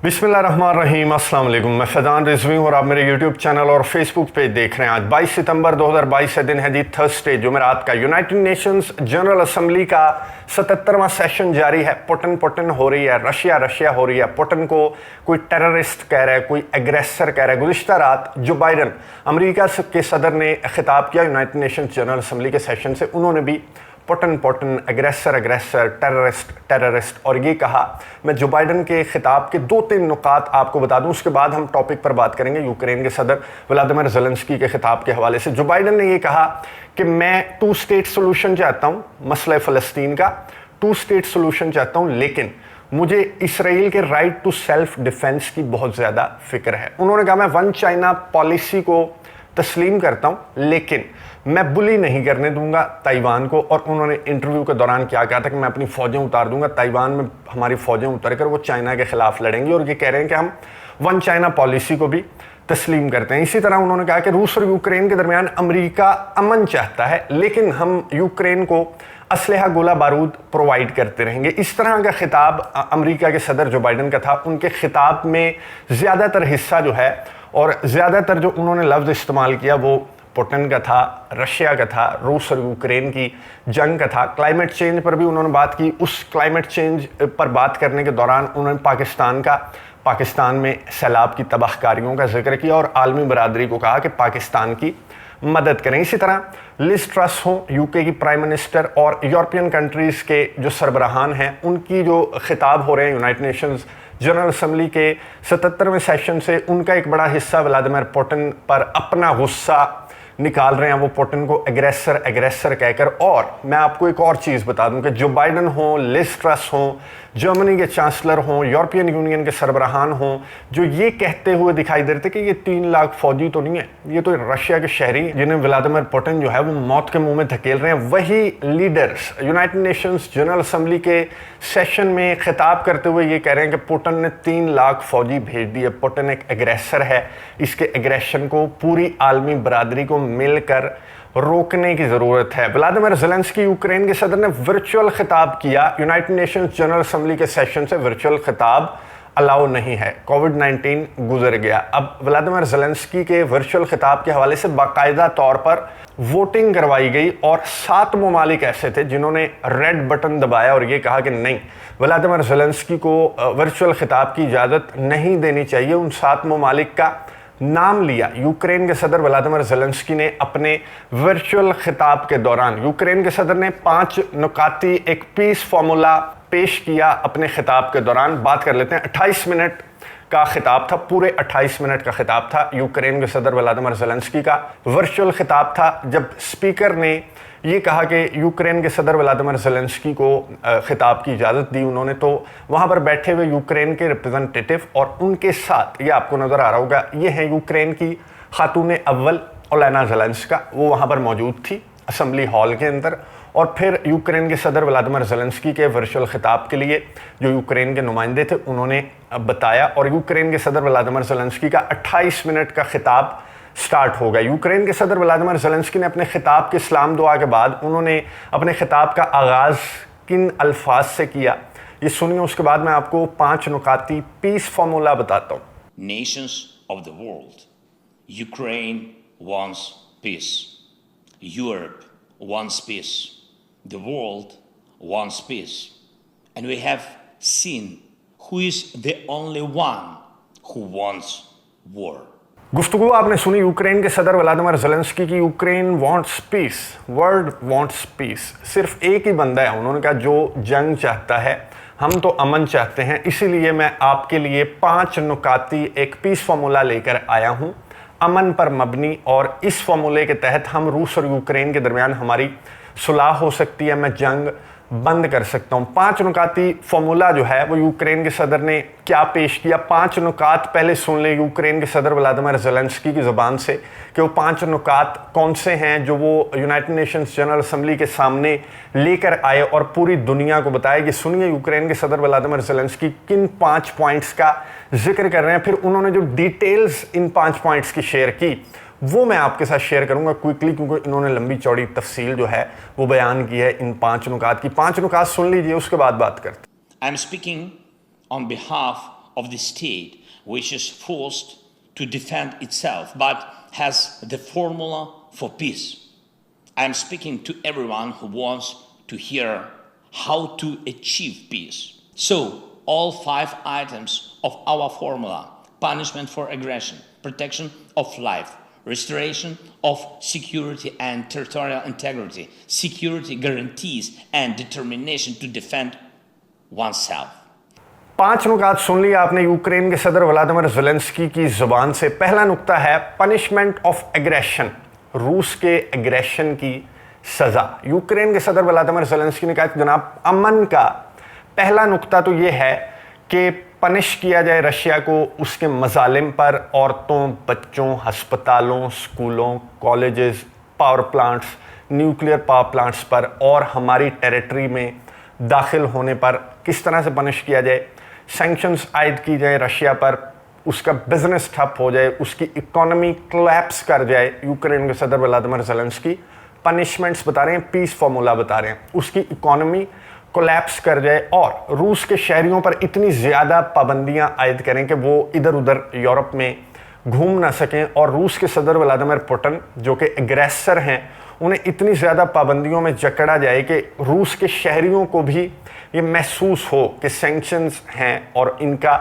बिस्मिल्लाहिर्रहमानिर्रहीम, अस्सलाम वालेकुम। मैं फैज़ान रिजवी हूँ और आप मेरे यूट्यूब चैनल और फेसबुक पेज देख रहे हैं। आज 22 सितंबर 2022 दिन है जी, थर्सडे, जुमेरात का। यूनाइटेड नेशंस जनरल असम्बली का 77वां सेशन जारी है। पुटिन हो रही है, रशिया हो रही है। पुटिन को कोई टेररिस्ट कह रहा है, कोई एग्रेसर कह रहा है। गुज़िश्ता रात जो बाइडन अमेरिका के सदर ने खिताब किया यूनाइटेड नेशंस जनरल असम्बली के सेशन से, उन्होंने भी पुटिन एग्रेसर टेररिस्ट और ये कहा। मैं जो बाइडन के खिताब के 2-3 नुकात आपको बता दूं, उसके बाद हम टॉपिक पर बात करेंगे यूक्रेन के सदर व्लादिमीर ज़ेलेंस्की के खिताब के हवाले से। जो बाइडन ने ये कहा कि मैं 2 स्टेट सोल्यूशन चाहता हूँ, मसला फ़लस्तीन का 2 स्टेट सोल्यूशन चाहता हूँ, लेकिन मुझे इसराइल के राइट टू सेल्फ डिफेंस की बहुत ज़्यादा फिक्र है। उन्होंने कहा मैं 1 चाइना पॉलिसी को तस्लीम करता हूं, लेकिन मैं बुली नहीं करने दूंगा ताइवान को। और उन्होंने इंटरव्यू के दौरान क्या कहा था कि मैं अपनी फ़ौजें उतार दूंगा, ताइवान में हमारी फ़ौजें उतर कर वो चाइना के खिलाफ लड़ेंगी। और ये कह रहे हैं कि हम 1 चाइना पॉलिसी को भी तस्लीम करते हैं। इसी तरह उन्होंने कहा कि रूस और यूक्रेन के दरमियान अमेरिका अमन चाहता है, लेकिन हम यूक्रेन को असलहा गोला बारूद प्रोवाइड करते रहेंगे। इस तरह का खिताब अमेरिका के सदर जो बाइडन का था। उनके खिताब में ज़्यादातर हिस्सा जो है और ज़्यादातर जो उन्होंने लफ्ज़ इस्तेमाल किया वो पुटिन का था, रशिया का था, रूस और यूक्रेन की जंग का था। क्लाइमेट चेंज पर भी उन्होंने बात की। उस क्लाइमेट चेंज पर बात करने के दौरान उन्होंने पाकिस्तान में सैलाब की तबाहकारियों का जिक्र किया और आलमी बरादरी को कहा कि पाकिस्तान की मदद करें। इसी तरह लिज ट्रस हो, यूके की प्राइम मिनिस्टर, और यूरोपियन कंट्रीज़ के जो सरबराहान हैं, उनकी जो खिताब हो रहे हैं यूनाइटेड नेशंस जनरल असम्बली के 77वें सेशन से, उनका एक बड़ा हिस्सा व्लादिमीर पुटिन पर अपना गुस्सा निकाल रहे हैं। वो पुटिन को एग्रेसर कहकर। और मैं आपको एक और चीज़ बता दूं कि जो बाइडन हो, लिज ट्रस हो, जर्मनी के चांसलर हों, यूरोपियन यूनियन के सरबराहान हों, जो ये कहते हुए दिखाई दे रहे थे कि ये 3 लाख फौजी तो नहीं है, ये तो रशिया के शहरी जिन्हें व्लादिमीर पुटिन जो है वो मौत के मुंह में धकेल रहे हैं, वही leaders United Nations general assembly के सेशन में खिताब करते हुए ये कह रहे हैं कि पुटिन ने 3 लाख फौजी भेज दिए। पुटिन एक एग्रेसर है, इसके एग्रेशन को पूरी आलमी बरादरी को मिलकर रोकने की जरूरत है। व्लादिमीर ज़ेलेंस्की यूक्रेन के सदर ने वर्चुअल खिताब किया। यूनाइटेड नेशंस जनरल असम्बली के सेशन से वर्चुअल खिताब अलाउ नहीं है, कोविड-19 गुजर गया। अब व्लादिमीर ज़ेलेंस्की के वर्चुअल खिताब के हवाले से बाकायदा तौर पर वोटिंग करवाई गई और 7 ममालिक ऐसे थे जिन्होंने रेड बटन दबाया और ये कहा कि नहीं, व्लादिमीर ज़ेलेंस्की को वर्चुअल खिताब की इजाज़त नहीं देनी चाहिए। उन 7 ममालिक का नाम लिया यूक्रेन के सदर व्लादिमीर ज़ेलेंस्की ने अपने वर्चुअल खिताब के दौरान। यूक्रेन के सदर ने 5 नुकाती एक पीस फार्मूला पेश किया अपने खिताब के दौरान। बात कर लेते हैं। 28 मिनट का खिताब था, पूरे 28 मिनट का खिताब था यूक्रेन के सदर व्लादिमीर ज़ेलेंस्की का। वर्चुअल खिताब था। जब स्पीकर ने ये कहा कि यूक्रेन के सदर व्लादिमीर ज़ेलेंस्की को खिताब की इजाज़त दी उन्होंने, तो वहाँ पर बैठे हुए यूक्रेन के रिप्रेजेंटेटिव और उनके साथ, ये आपको नज़र आ रहा होगा, ये है यूक्रेन की खातून अव्वल ओलेना ज़ेलेंस्का, वो वहाँ पर मौजूद थी असम्बली हॉल के अंदर। और फिर यूक्रेन के सदर व्लादिमीर ज़ेलेंस्की के वर्चुअल खिताब के लिए जो यूक्रेन के नुमाइंदे थे उन्होंने बताया, और यूक्रेन के सदर व्लादिमीर ज़ेलेंस्की का 28 मिनट का खिताब स्टार्ट हो गया। यूक्रेन के सदर व्लादिमीर ज़ेलेंस्की ने अपने खिताब के सलाम दुआ के बाद उन्होंने अपने खिताब का आगाज़ किन अल्फाज से किया, ये सुनिए। उसके बाद मैं आपको 5 नुकाती पीस फार्मूला बताता हूँ। Nations of the world, Ukraine wants peace, Europe wants peace, the world wants peace, and we have seen who is the only one who wants war. गुफ्तगू आपने सुनी यूक्रेन के सदर व्लादिमीर ज़ेलेंस्की की। Ukraine wants peace, world wants peace. सिर्फ एक ही बंदा है, उन्होंने कहा, जो जंग चाहता है। हम तो अमन चाहते हैं, इसीलिए मैं आपके लिए 5 नुकाती एक पीस फार्मूला लेकर आया हूं, अमन पर मबनी। और इस फार्मूले के तहत हम रूस और यूक्रेन के दरमियान हमारी सुलह हो सकती है, मैं जंग बंद कर सकता हूं। 5 नुकाती फार्मूला जो है वो यूक्रेन के सदर ने क्या पेश किया, 5 नुकात पहले सुन ले यूक्रेन के सदर व्लादिमीर ज़ेलेंस्की की ज़ुबान से कि वो 5 नुकात कौन से हैं जो वो यूनाइटेड नेशंस जनरल असम्बली के सामने लेकर आए और पूरी दुनिया को बताए कि सुनिए यूक्रेन के सदर व्लादिमीर ज़ेलेंस्की किन 5 पॉइंट्स का जिक्र कर रहे हैं। फिर उन्होंने जो डिटेल्स इन 5 पॉइंट्स की शेयर की वो मैं आपके साथ शेयर करूंगा क्विकली, क्योंकि इन्होंने लंबी चौड़ी तफसील जो है वो बयान की है इन 5 नुकात की। 5 नुकात सुन लीजिए, उसके बाद बात करते हैं। I'm speaking on behalf of the state which is forced to defend itself but has the formula for peace. I am speaking to everyone who wants to hear how to achieve peace. So, all 5 items of our formula: punishment for aggression, protection of life, restoration of security and territorial integrity, security guarantees, and determination to defend oneself. 5 नुकात सुन लिया आपने Ukraine के सदर Vladimir Zelensky की जुबान से। पहला नुक्ता है पनिशमेंट ऑफ एग्रेशन, रूस के एग्रेशन की सजा। यूक्रेन के सदर व्लादिमीर ज़ेलेंस्की ने कहा कि जनाब, अमन का पहला नुक्ता तो ये है कि पनिश किया जाए रशिया को उसके मजालिम पर, औरतों, बच्चों, अस्पतालों, स्कूलों, colleges, power plants, nuclear power plants पर और हमारी टेरिटरी में दाखिल होने पर किस तरह से पनिश किया जाए। सैंक्शंस आयद की जाए रशिया पर, उसका बिजनेस ठप हो जाए, उसकी इकोनॉमी कोलैप्स कर जाए। यूक्रेन के सदर व्लादिमीर ज़ेलेंस्की पनिशमेंट्स बता रहे हैं, पीस फार्मूला बता रहे हैं। उसकी इकोनॉमी कोलैप्स कर जाए और रूस के शहरियों पर इतनी ज़्यादा पाबंदियां आयद करें कि वो इधर उधर यूरोप में घूम ना सकें, और रूस के सदर व्लादिमीर पुतिन जो कि एग्रेसर हैं उन्हें इतनी ज़्यादा पाबंदियों में जकड़ा जाए कि रूस के शहरियों को भी ये महसूस हो कि सैंक्शंस हैं और इनका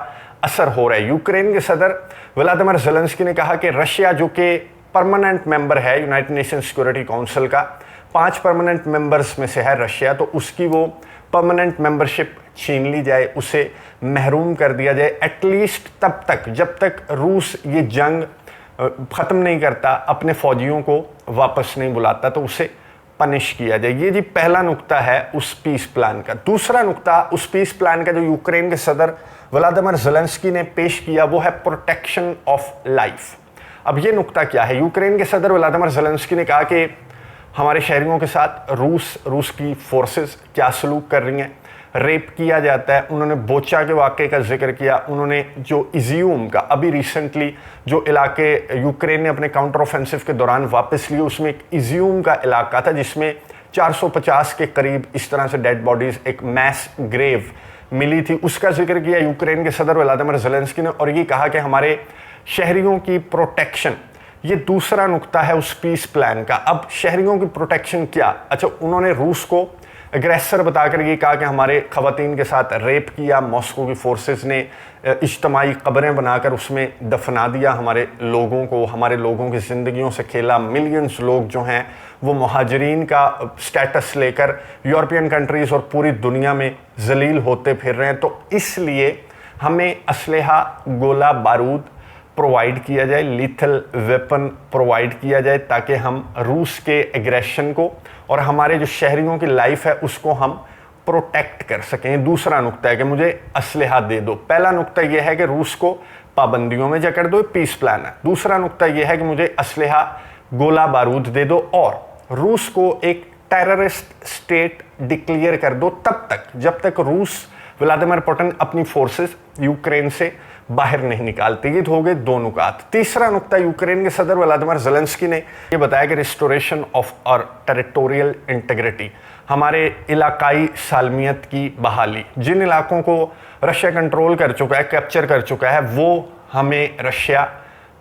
असर हो रहा है। यूक्रेन के सदर व्लादिमीर ज़ेलेंस्की ने कहा कि रशिया जो कि परमानेंट मेंबर है यूनाइटेड नेशन सिक्योरिटी काउंसिल का, 5 परमानेंट मेंबर्स में से है रशिया, तो उसकी वो परमानेंट मेंबरशिप छीन ली जाए, उसे महरूम कर दिया जाए एटलीस्ट तब तक जब तक रूस ये जंग ख़त्म नहीं करता, अपने फौजियों को वापस नहीं बुलाता, तो उसे पनिश किया जाए। ये जी पहला नुक्ता है उस पीस प्लान का। दूसरा नुक्ता उस पीस प्लान का जो यूक्रेन के सदर व्लादिमीर ज़ेलेंस्की ने पेश किया वो है प्रोटेक्शन ऑफ लाइफ। अब ये नुक्ता क्या है? यूक्रेन के सदर व्लादिमीर ज़ेलेंस्की ने कहा कि हमारे शहरियों के साथ रूस की फोर्सेस क्या सलूक कर रही हैं, रेप किया जाता है। उन्होंने बोचा के वाक़े का जिक्र किया। उन्होंने जो इज़ियूम का अभी रिसेंटली जो इलाके यूक्रेन ने अपने काउंटर ऑफेंसिव के दौरान वापस लिए, उसमें एक इज़ियूम का इलाका था जिसमें 450 के करीब इस तरह से डेड बॉडीज़, एक मैस ग्रेव मिली थी, उसका जिक्र किया यूक्रेन के सदर व्लादिमीर ज़ेलेंस्की ने, और ये कहा कि हमारे शहरियों की प्रोटेक्शन, ये दूसरा नुक्ता है उस पीस प्लान का। अब शहरियों की प्रोटेक्शन क्या? अच्छा, उन्होंने रूस को एग्रेसर बताकर ये कहा कि हमारे ख़वातीन के साथ रेप किया, मॉस्को की फोर्सेस ने इज्तमाही कब्रें बनाकर उसमें दफना दिया हमारे लोगों को, हमारे लोगों की ज़िंदगियों से खेला। मिलियंस लोग जो हैं वो मुहाजिरीन का स्टेटस लेकर यूरोपियन कंट्रीज़ और पूरी दुनिया में जलील होते फिर रहे हैं। तो इसलिए हमें असलहा, गोला बारूद प्रोवाइड किया जाए, लीथल वेपन प्रोवाइड किया जाए, ताकि हम रूस के एग्रेशन को और हमारे जो शहरियों की लाइफ है उसको हम प्रोटेक्ट कर सकें। दूसरा नुक्ता है कि मुझे असलहा दे दो। पहला नुक्ता यह है कि रूस को पाबंदियों में जकड़ दो, पीस प्लान है। दूसरा नुक्ता यह है कि मुझे असलहा, गोला बारूद दे दो और रूस को एक टेररिस्ट स्टेट डिक्लेयर कर दो तब तक जब तक रूस, व्लादिमीर पुतिन अपनी फोर्सेस यूक्रेन से बाहर नहीं निकालते। ये तो हो गए 2 नुकात। तीसरा नुक्ता यूक्रेन के सदर व्लादिमीर ज़ेलेंस्की ने ये बताया कि रिस्टोरेशन ऑफ और टेरिटोरियल इंटीग्रिटी, हमारे इलाकाई सालमियत की बहाली। जिन इलाकों को रशिया कंट्रोल कर चुका है, कैप्चर कर चुका है, वो हमें रशिया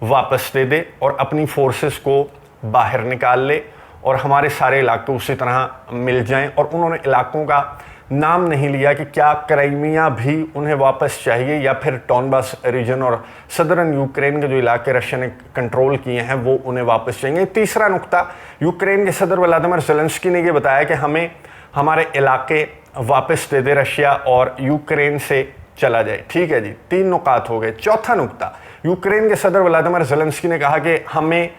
वापस दे दे और अपनी फोर्सेस को बाहर निकाल ले और हमारे सारे इलाके उसी तरह मिल जाएं। और उन्होंने इलाकों का नाम नहीं लिया कि क्या क्राइमिया भी उन्हें वापस चाहिए या फिर डॉनबास रीजन और सदर्न यूक्रेन के जो इलाके रशिया ने कंट्रोल किए हैं वो उन्हें वापस चाहिए। तीसरा नुक्ता यूक्रेन के सदर व्लादिमीर ज़ेलेंस्की ने ये बताया कि हमें हमारे इलाके वापस दे दे रशिया और यूक्रेन से चला जाए। ठीक है जी, 3 नुकात हो गए। चौथा नुक्ता, यूक्रेन के सदर व्लादिमीर ज़ेलेंस्की ने कहा कि हमें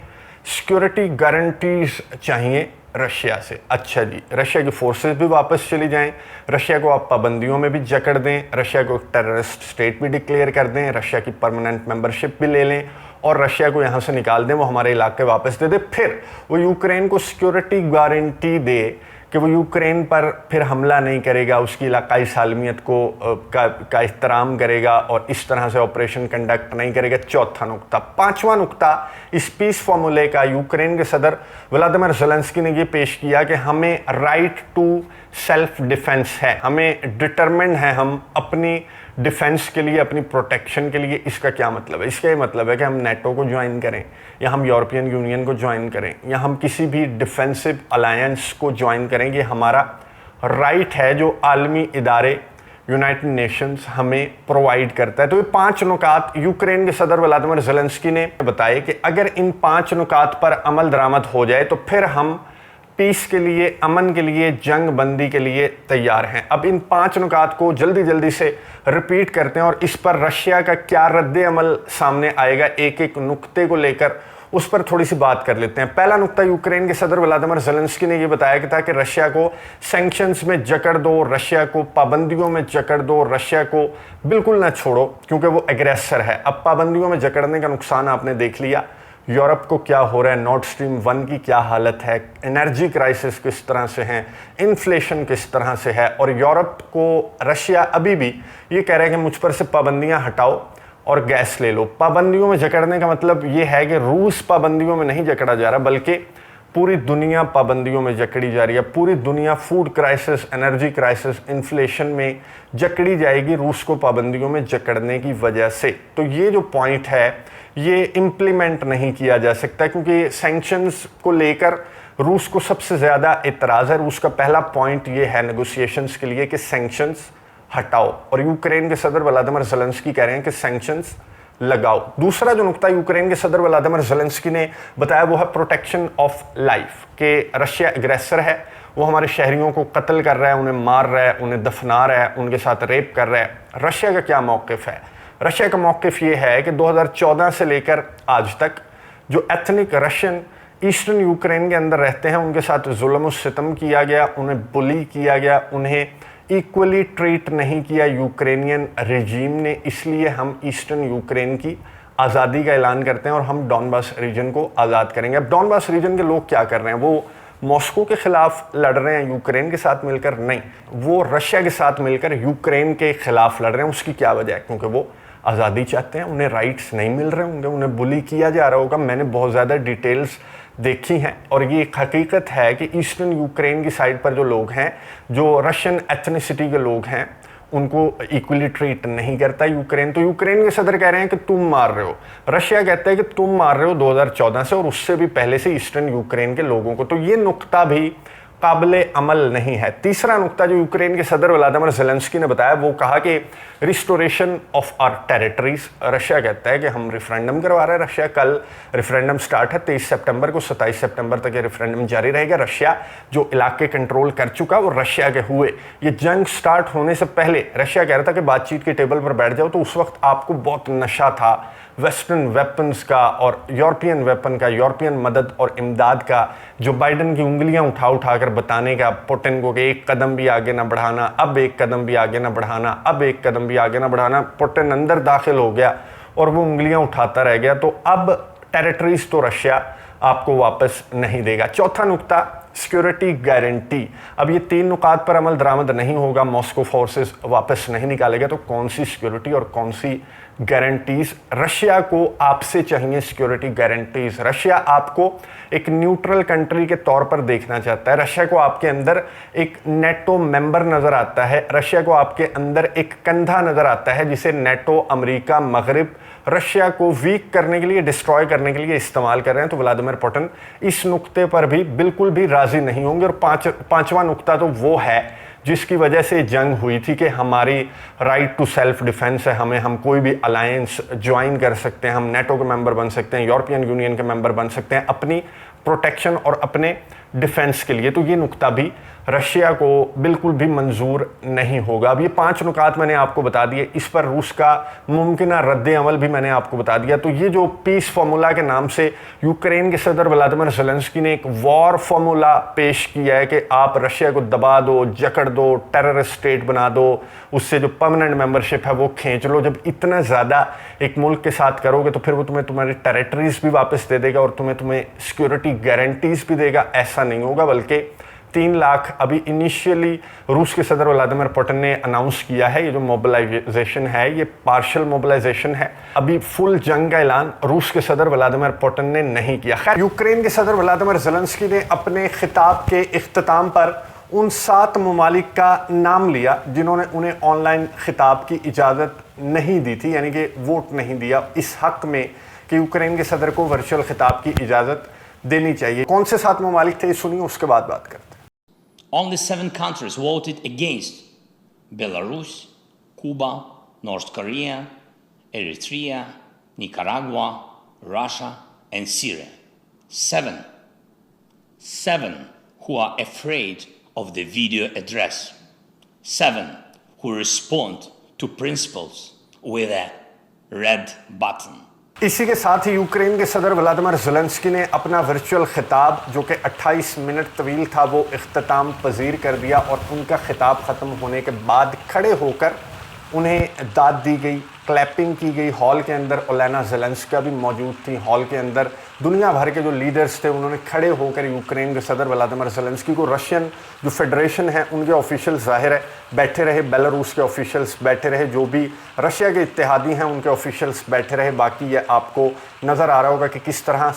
सिक्योरिटी गारंटीज चाहिए रशिया से। अच्छा जी, रशिया की फोर्सेस भी वापस चली जाएं, रशिया को आप पाबंदियों में भी जकड़ दें, रशिया को टेररिस्ट स्टेट भी डिक्लेयर कर दें, रशिया की परमानेंट मेंबरशिप भी ले लें और रशिया को यहाँ से निकाल दें, वो हमारे इलाके वापस दे दे। फिर वो यूक्रेन को सिक्योरिटी गारंटी दे कि वो यूक्रेन पर फिर हमला नहीं करेगा, उसकी इलाकाई सालमियत को का एहतराम करेगा और इस तरह से ऑपरेशन कंडक्ट नहीं करेगा। चौथा नुक्ता। 5वां नुक्ता इस पीस फॉर्मूले का यूक्रेन के सदर व्लादिमीर ज़ेलेंस्की ने ये पेश किया कि हमें राइट टू सेल्फ डिफेंस है, हमें डिटरमिन्ड है हम अपनी डिफेंस के लिए, अपनी प्रोटेक्शन के लिए। इसका क्या मतलब है? इसका ये मतलब है कि हम नेटो को ज्वाइन करें, या हम यूरोपियन यूनियन को ज्वाइन करें, या हम किसी भी डिफेंसिव अलायंस को ज्वाइन करें। ये हमारा राइट है जो आलमी इदारे यूनाइटेड नेशंस हमें प्रोवाइड करता है। तो ये 5 नुकात यूक्रेन के सदर व्लादिमीर ज़ेलेंस्की ने बताए कि अगर इन 5 नुकात पर अमल दरामद हो जाए तो फिर हम पीस के लिए, अमन के लिए, जंग बंदी के लिए तैयार हैं। अब इन 5 नुकात को जल्दी जल्दी से रिपीट करते हैं और इस पर रशिया का क्या रद्द अमल सामने आएगा, एक एक नुक्ते को लेकर उस पर थोड़ी सी बात कर लेते हैं। पहला नुक्ता यूक्रेन के सदर व्लादिमीर ज़ेलेंस्की ने यह बताया कि था कि रशिया को सैंक्शंस में जकड़ दो, रशिया को पाबंदियों में जकड़ दो, रशिया को बिल्कुल ना छोड़ो क्योंकि वो एग्रेसर है। अब पाबंदियों में जकड़ने का नुकसान आपने देख लिया, यूरोप को क्या हो रहा है, नॉर्ड स्ट्रीम 1 की क्या हालत है, एनर्जी क्राइसिस किस तरह से है, इन्फ्लेशन किस तरह से है, और यूरोप को रशिया अभी भी ये कह रहा है कि मुझ पर से पाबंदियां हटाओ और गैस ले लो। पाबंदियों में जकड़ने का मतलब ये है कि रूस पाबंदियों में नहीं जकड़ा जा रहा, बल्कि पूरी दुनिया पाबंदियों में जकड़ी जा रही है। पूरी दुनिया food crisis, energy crisis, inflation में जकड़ी जाएगी रूस को पाबंदियों में जकड़ने की वजह से। तो ये जो पॉइंट है ये इम्प्लीमेंट नहीं किया जा सकता क्योंकि सैंक्शंस को लेकर रूस को सबसे ज़्यादा इतराज़ है। रूस का पहला पॉइंट ये है नेगोशिएशंस के लिए कि सैंक्शंस हटाओ, और यूक्रेन के सदर व्लादिमीर ज़ेलेंस्की कह रहे हैं कि सैंक्शंस लगाओ। दूसरा जो नुकता यूक्रेन के सदर व्लादिमीर ज़ेलेंस्की ने बताया वो है प्रोटेक्शन ऑफ लाइफ, कि रशिया एग्रेसर है, वो हमारे शहरियों को कत्ल कर रहा है, उन्हें मार रहा है, उन्हें दफना रहा है, उनके साथ रेप कर रहा है। रशिया का क्या मौक़िफ़ है? रशिया का मौक़िफ़ ये है कि 2014 से लेकर आज तक जो एथनिक रशियन ईस्टर्न यूक्रेन के अंदर रहते हैं उनके साथ जुल्म और सितम किया गया, उन्हें बुली किया गया, उन्हें इक्वली ट्रीट नहीं किया यूक्रेनियन रिजीम ने। इसलिए हम ईस्टर्न यूक्रेन की आज़ादी का ऐलान करते हैं और हम डॉनबास रीजन को आज़ाद करेंगे। अब डॉनबास रीजन के लोग क्या कर रहे हैं? वो मॉस्को के खिलाफ लड़ रहे हैं यूक्रेन के साथ मिलकर? नहीं, वो रशिया के साथ मिलकर यूक्रेन के खिलाफ लड़ रहे हैं। उसकी क्या वजह है? क्योंकि वो आज़ादी चाहते हैं, उन्हें राइट्स नहीं मिल रहे होंगे, उन्हें बुली किया जा रहा होगा। मैंने बहुत ज़्यादा डिटेल्स देखी हैं और ये एक हकीकत है कि ईस्टर्न यूक्रेन की साइड पर जो लोग हैं, जो रशियन एथनिसिटी के लोग हैं, उनको इक्वली ट्रीट नहीं करता यूक्रेन। तो यूक्रेन के सदर कह रहे हैं कि तुम मार रहे हो, रशिया कहता है कि तुम मार रहे हो 2014 से और उससे भी पहले से ईस्टर्न यूक्रेन के लोगों को। तो ये नुक्ता भी काबिल अमल नहीं है। तीसरा नुक्ता जो यूक्रेन के सदर व्लादिमीर ज़ेलेंस्की ने बताया वो कहा कि restoration of our territories. Russia कहता है कि हम रेफरेंडम करवा रहे हैं। रशिया कल रेफरेंडम स्टार्ट है 23 सितंबर को, 27 सितंबर तक ये रेफरेंडम जारी रहेगा। रशिया जो इलाके कंट्रोल कर चुका वो रशिया के हुए। ये जंग स्टार्ट होने से पहले रशिया कह रहा था कि बातचीत के टेबल पर बैठ जाओ, तो उस वक्त आपको बहुत नशा था वेस्टर्न वेपन्स का और यूरोपियन वेपन का, यूरोपियन मदद और इमदाद का, जो बाइडन की उंगलियां उठा उठा कर बताने का पुतिन को कि एक कदम भी आगे ना बढ़ाना, अब एक कदम भी आगे ना बढ़ाना, अब एक कदम भी आगे ना बढ़ाना। पुतिन अंदर दाखिल हो गया और वो उंगलियां उठाता रह गया। तो अब टेरिटरीज तो रशिया आपको वापस नहीं देगा। चौथा नुक्ता सिक्योरिटी गारंटी। अब ये 3 नुकात पर अमल दरामद नहीं होगा, मॉस्को फोर्सेस वापस नहीं निकालेगा, तो कौन सी सिक्योरिटी और कौन सी गारंटीज रशिया को आपसे चाहिए? Security guarantees. रशिया आपको एक न्यूट्रल कंट्री के तौर पर देखना चाहता है। रशिया को आपके अंदर एक नेटो मेंबर नजर आता है। रशिया को आपके अंदर एक कंधा नजर आता है जिसे नेटो, अमेरिका, मगरिब रशिया को वीक करने के लिए, डिस्ट्रॉय करने के लिए इस्तेमाल कर रहे हैं। तो व्लादिमीर पुतिन इस नुक्ते पर भी बिल्कुल भी राजी नहीं होंगे। और पांचवा नुक्ता तो वो है जिसकी वजह से जंग हुई थी कि हमारी राइट टू सेल्फ डिफेंस है, हम कोई भी अलायंस ज्वाइन कर सकते हैं, हम नेटो के मेंबर बन सकते हैं, यूरोपियन यूनियन के मेंबर बन सकते हैं अपनी प्रोटेक्शन और अपने डिफेंस के लिए। तो ये नुक्ता भी रशिया को बिल्कुल भी मंजूर नहीं होगा। अब ये 5 नुकात मैंने आपको बता दिए, इस पर रूस का मुमकिन रद्द अमल भी मैंने आपको बता दिया। तो ये जो पीस फार्मूला के नाम से यूक्रेन के सदर व्लादिमीर ज़ेलेंस्की ने एक वॉर फार्मूला पेश किया है कि आप रशिया को दबा दो, जकड़ दो, टेररिस्ट स्टेट बना दो, उससे जो परमानेंट मेंबरशिप है वो खींच लो। जब इतना ज़्यादा एक मुल्क के साथ करोगे तो फिर वो तुम्हारी टेरिटरीज भी वापस दे देगा और तुम्हें सिक्योरिटी गारंटीज भी देगा। ऐसा नहीं होगा, बल्कि 3 लाख अभी इनिशियली रूस के सदर व्लादिमीर पुतिन ने अनाउंस किया है। ये जो मोबिलाइजेशन है ये पार्शियल मोबिलाइजेशन है, अभी फुल जंग का ऐलान रूस के सदर व्लादिमीर पुतिन ने नहीं किया। खैर, यूक्रेन के सदर व्लादिमीर ज़ेलेंस्की ने अपने खिताब के इख्तिताम पर उन 7 ममालिक का नाम लिया जिन्होंने उन्हें ऑनलाइन खिताब की इजाज़त नहीं दी थी, यानी कि वोट नहीं दिया इस हक में कि यूक्रेन के सदर को वर्चुअल खिताब की इजाज़त देनी चाहिए। कौन से 7 ममालिक थे, सुनिए, उसके बाद बात करते हैं। Only 7 countries voted against: Belarus, Cuba, North Korea, Eritrea, Nicaragua, Russia, and Syria. 7 who are afraid of the video address. 7 who respond to principles with a red button. इसी के साथ ही यूक्रेन के सदर व्लादिमीर ज़ेलेंस्की ने अपना virtual खिताब जो कि 28 मिनट तवील था वो इख्तिताम पजीर कर दिया और उनका खिताब ख़त्म होने के बाद खड़े होकर उन्हें दाद दी गई, क्लैपिंग की गई। हॉल के अंदर ओलेना ज़ेलेंस्की भी मौजूद थी। हॉल के अंदर दुनिया भर के जो लीडर्स थे उन्होंने खड़े होकर यूक्रेन के सदर व्लादिमीर ज़ेलेंस्की को, रशियन जो फेडरेशन है उनके ऑफिशियल्स ज़ाहिर है बैठे रहे, बेलारूस के ऑफिशियल्स बैठे रहे, जो भी रशिया के इत्तेहादी हैं उनके ऑफिशियल्स बैठे रहे। बाकी ये आपको नज़र आ रहा होगा कि किस तरह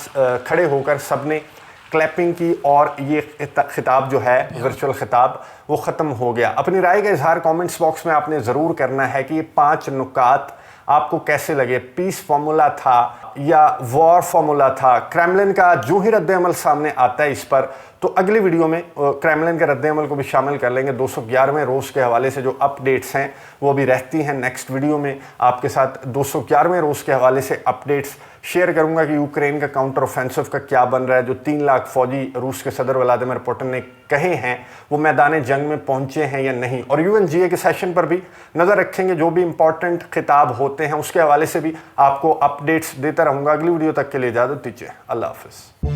खड़े होकर सब ने क्लैपिंग की और ये खिताब जो है वर्चुअल खिताब वो ख़त्म हो गया। अपनी राय का इजहार कमेंट्स बॉक्स में आपने ज़रूर करना है कि ये 5 नुकात आपको कैसे लगे। पीस फार्मूला था या वॉर फार्मूला था? क्रेमलिन का जो ही रद्द-ए-अमल सामने आता है इस पर तो अगली वीडियो में क्रेमलिन के रद्द-ए-अमल को भी शामिल कर लेंगे। 211वें रोज़ के हवाले से जो अपडेट्स हैं वो भी रहती हैं। नेक्स्ट वीडियो में आपके साथ 211वें रोज़ के हवाले से अपडेट्स शेयर करूंगा कि यूक्रेन का काउंटर ऑफेंसिव का क्या बन रहा है। जो 3 लाख फौजी रूस के सदर व्लादिमीर पुतिन ने कहे हैं वो मैदान जंग में पहुंचे हैं या नहीं। और यूएनजीए के सेशन पर भी नज़र रखेंगे, जो भी इंपॉर्टेंट खिताब होते हैं उसके हवाले से भी आपको अपडेट्स देता रहूंगा। अगली वीडियो तक के लिए इजाज़त दीजिए। अल्लाह हाफिज़।